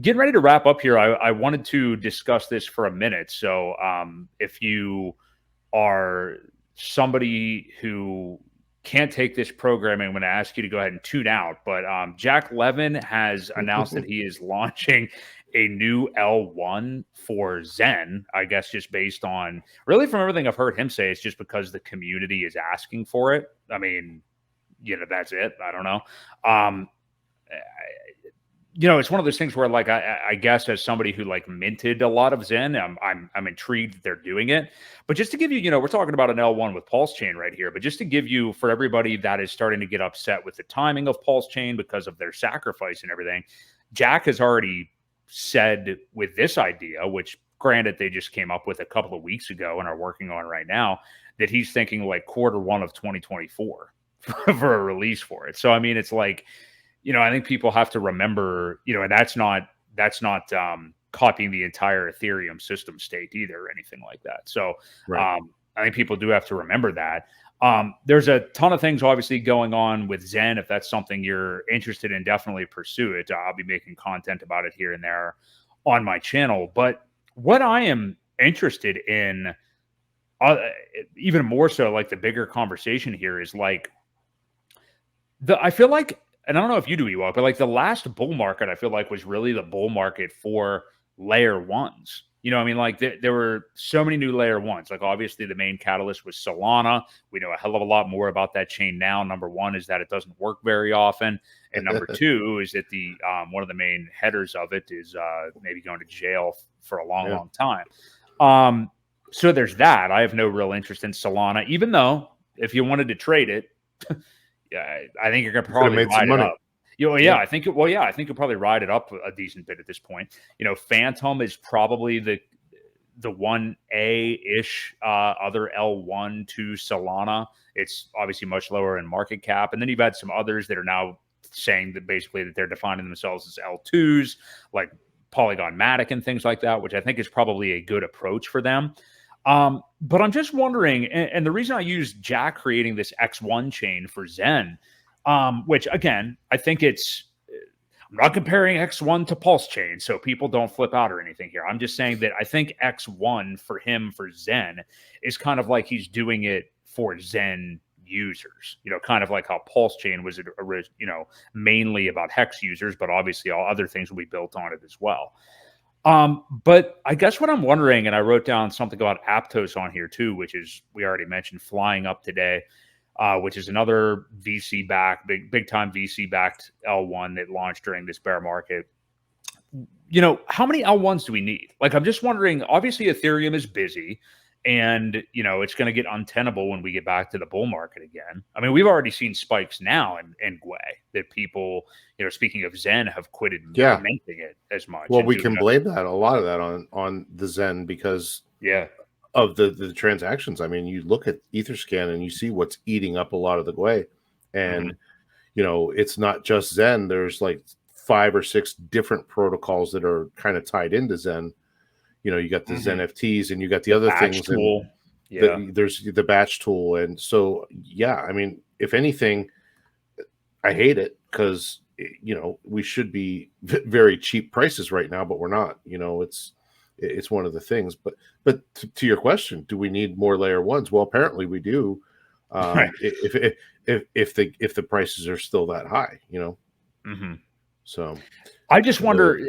getting ready to wrap up here. I wanted to discuss this for a minute. So if you are somebody who can't take this programming, I'm going to ask you to go ahead and tune out. But Jack Levin has announced that he is launching a new L1 for Zen, I guess, just based on really from everything I've heard him say, it's just because the community is asking for it. I mean, that's it. I don't know. It's one of those things where, like, I guess as somebody who like minted a lot of Zen, I'm intrigued that they're doing it. But just to give you, we're talking about an L1 with Pulse Chain right here. But just to give you, for everybody that is starting to get upset with the timing of Pulse Chain because of their sacrifice and everything, Jack has already said with this idea, which granted they just came up with a couple of weeks ago and are working on right now, that he's thinking like Q1 of 2024 for a release for it. So I mean, it's like, I think people have to remember, and that's not copying the entire Ethereum system state either or anything like that. So Right. I think people do have to remember that. There's a ton of things obviously going on with Zen. If that's something you're interested in, definitely pursue it. I'll be making content about it here and there on my channel. But what I am interested in, even more so, like the bigger conversation here is like, I feel like, and I don't know if you do, Ewok, but like the last bull market, I feel like was really the bull market for layer ones. I mean, like there were so many new layer ones. Like obviously the main catalyst was Solana. We know a hell of a lot more about that chain now. Number one is that it doesn't work very often. And number two is that the one of the main headers of it is maybe going to jail for a long, long time. So there's that. I have no real interest in Solana, even though if you wanted to trade it, yeah, I think you're going to probably ride it up. I think you'll probably ride it up a decent bit at this point. Phantom is probably the 1A-ish other L1 to Solana. It's obviously much lower in market cap. And then you've had some others that are now saying that basically that they're defining themselves as L2s, like Polygon Matic and things like that, which I think is probably a good approach for them. But I'm just wondering, and the reason I use Jack creating this X1 chain for Zen, which again, I think I'm not comparing X1 to Pulse Chain, so people don't flip out or anything here. I'm just saying that I think X1 for him for Zen is kind of like he's doing it for Zen users, kind of like how Pulse Chain was, mainly about Hex users, but obviously all other things will be built on it as well. But I guess what I'm wondering, and I wrote down something about Aptos on here too, which is, we already mentioned flying up today, which is another VC backed, big time VC backed L1 that launched during this bear market. How many L1s do we need? Like, I'm just wondering, obviously Ethereum is busy and, it's going to get untenable when we get back to the bull market again. I mean, we've already seen spikes now in Gwei that people, speaking of Zen, have quitted minting it as much. Well, we can blame a lot of that on the Zen because of the transactions. I mean, you look at Etherscan and you see what's eating up a lot of the Gwei. And, it's not just Zen. There's like 5 or 6 different protocols that are kind of tied into Zen. You got the Zen FTs and you got the other things. Tool. There's the batch tool. And so, I mean, if anything, I hate it because, we should be very cheap prices right now, but we're not. It's one of the things. But to your question, do we need more layer ones? Well, apparently we do. Right. If the prices are still that high, So I just wonder,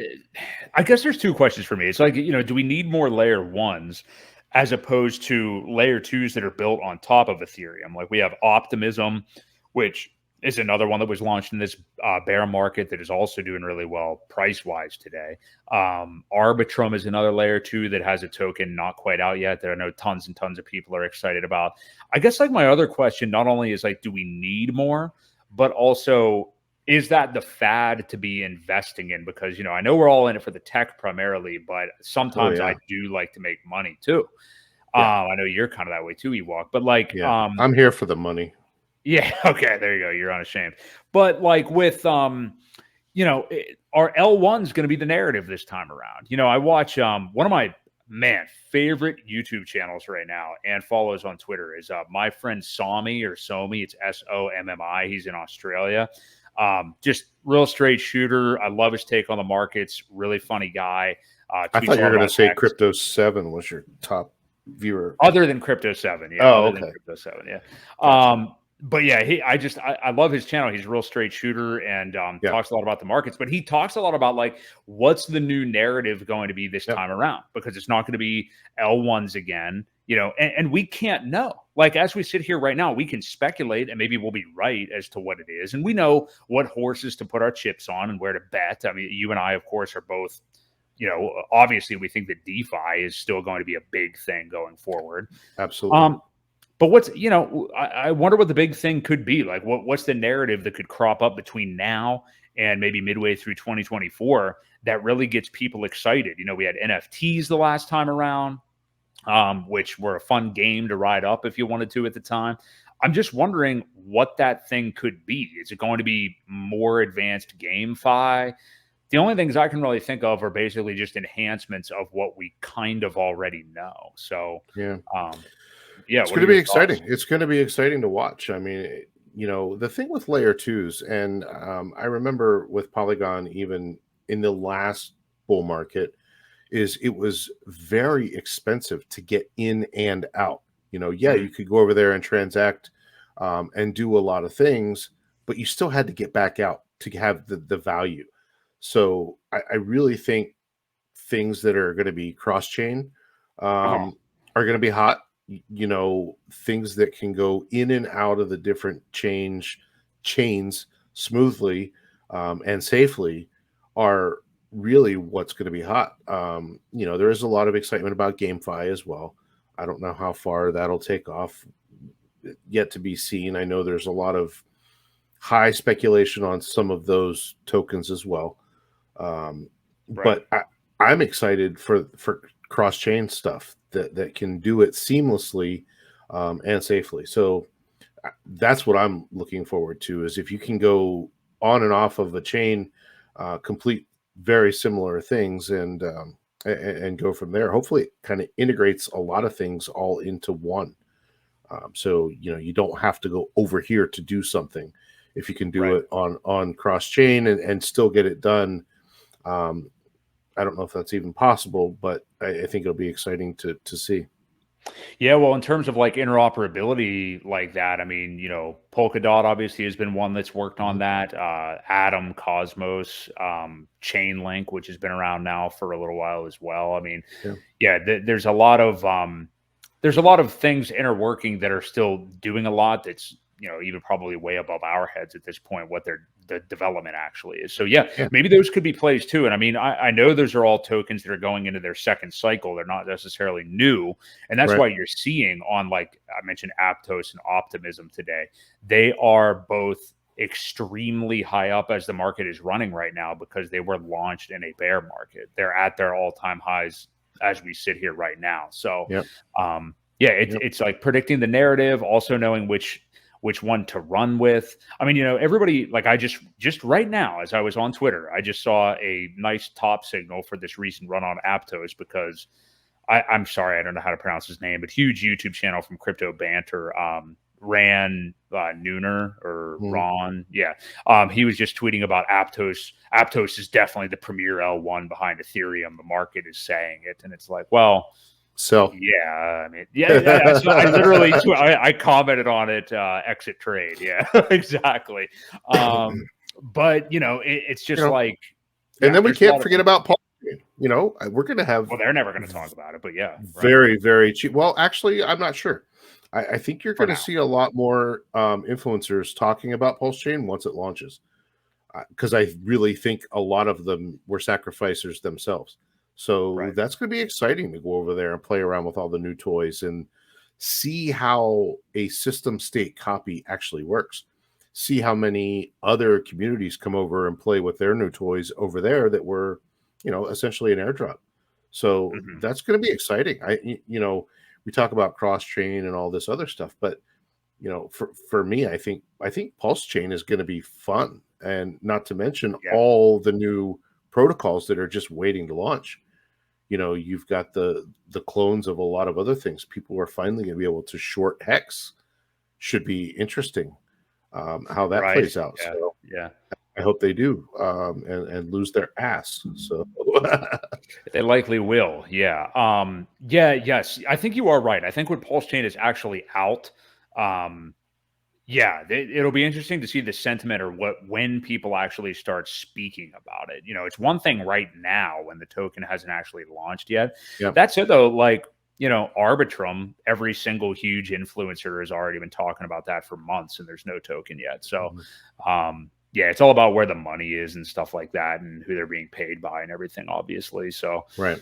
I guess there's 2 questions for me. It's like, do we need more layer ones as opposed to layer 2s that are built on top of Ethereum? Like we have Optimism, which is another one that was launched in this bear market that is also doing really well price-wise today. Arbitrum is another layer 2 that has a token not quite out yet that I know tons and tons of people are excited about. I guess like my other question not only is like, do we need more, but also, is that the fad to be investing in? Because, I know we're all in it for the tech primarily, but sometimes I do like to make money too. I know you're kind of that way too, Ewok, but like, I'm here for the money. Yeah. Okay. There you go. You're unashamed. But like with, are L1's going to be the narrative this time around? I watch one of my man, favorite YouTube channels right now and follows on Twitter is my friend Somi or Somi. It's SOMMI. He's in Australia. Just real straight shooter. I love his take on the markets. Really funny guy. I thought you were going to say Crypto 7 was your top viewer. Other than Crypto 7. Yeah. Oh, other than Crypto 7. Yeah. Gotcha. But yeah, I love his channel. He's a real straight shooter and talks a lot about the markets, but he talks a lot about like what's the new narrative going to be this time around, because it's not going to be L1s again, you know, and we can't know. Like as we sit here right now, we can speculate and maybe we'll be right as to what it is. And we know what horses to put our chips on and where to bet. I mean, you and I, of course, are both, you know, obviously we think that DeFi is still going to be a big thing going forward. Absolutely. But what's, you know, I wonder what the big thing could be. Like, what's the narrative that could crop up between now and maybe midway through 2024 that really gets people excited? You know, we had NFTs the last time around, which were a fun game to ride up if you wanted to at the time. I'm just wondering what that thing could be. Is it going to be more advanced GameFi? The only things I can really think of are basically just enhancements of what we kind of already know. So, yeah. It's going to be exciting. It's going to be exciting to watch. I mean, you know, the thing with layer twos, and I remember with Polygon, even in the last bull market, is it was very expensive to get in and out. You know, you could go over there and transact and do a lot of things, but you still had to get back out to have the value. So I really think things that are going to be cross-chain are going to be hot. You know, things that can go in and out of the different chains smoothly and safely are really what's going to be hot. You know, there is a lot of excitement about GameFi as well. I don't know how far that'll take off, yet to be seen. I know there's a lot of high speculation on some of those tokens as well. But I'm excited for cross-chain stuff that can do it seamlessly and safely. So that's what I'm looking forward to, is if you can go on and off of a chain, complete very similar things and go from there. Hopefully it kind of integrates a lot of things all into one. So, you know, you don't have to go over here to do something. If you can do it on cross-chain and still get it done. I don't know if that's even possible, but I think it'll be exciting to see. Yeah, well, in terms of like interoperability like that, I mean, you know, Polkadot obviously has been one that's worked on that. Atom, Cosmos, Chainlink, which has been around now for a little while as well. I mean, there's a lot of things interworking that are still doing a lot. That's, you know, even probably way above our heads at this point, what the development actually is. So maybe those could be plays too. And I mean, I know those are all tokens that are going into their second cycle. They're not necessarily new. And that's why you're seeing on, like I mentioned, Aptos and Optimism today, they are both extremely high up as the market is running right now because they were launched in a bear market. They're at their all-time highs as we sit here right now. So it's like predicting the narrative, also knowing which one to run with. I mean, you know, everybody, like I just right now, as I was on Twitter, I just saw a nice top signal for this recent run on Aptos, because I'm sorry, I don't know how to pronounce his name, but huge YouTube channel from Crypto Banter, Ran Nooner or Ron. Yeah. He was just tweeting about Aptos. Aptos is definitely the premier L1 behind Ethereum. The market is saying it. And it's like, well, so I mean, I literally I commented on it, exit trade. Yeah, exactly. But you know, it's just like, and then we can't forget about Paul. You know, we're going to have. Well, they're never going to talk about it, but very, very cheap. Well, actually, I'm not sure. I think you're going to see a lot more influencers talking about Pulse Chain once it launches, because I really think a lot of them were sacrificers themselves. So that's going to be exciting to go over there and play around with all the new toys and see how a system state copy actually works. See how many other communities come over and play with their new toys over there that were, you know, essentially an airdrop. So that's going to be exciting. You know, we talk about cross chain and all this other stuff, but you know, for me, I think Pulse Chain is going to be fun, and not to mention all the new protocols that are just waiting to launch. you've got the clones of a lot of other things. People are finally going to be able to short Hex. Should be interesting how that plays out. Yeah. So yeah. I hope they do and lose their ass. So They likely will. Yeah. Yes. I think you are right. I think when Pulse Chain is actually out, it'll be interesting to see the sentiment or when people actually start speaking about it. It's one thing right now when the token hasn't actually launched yet. Yeah. That said, though, Arbitrum, every single huge influencer has already been talking about that for months, and there's no token yet. So, it's all about where the money is and stuff like that, and who they're being paid by and everything, obviously. So, right.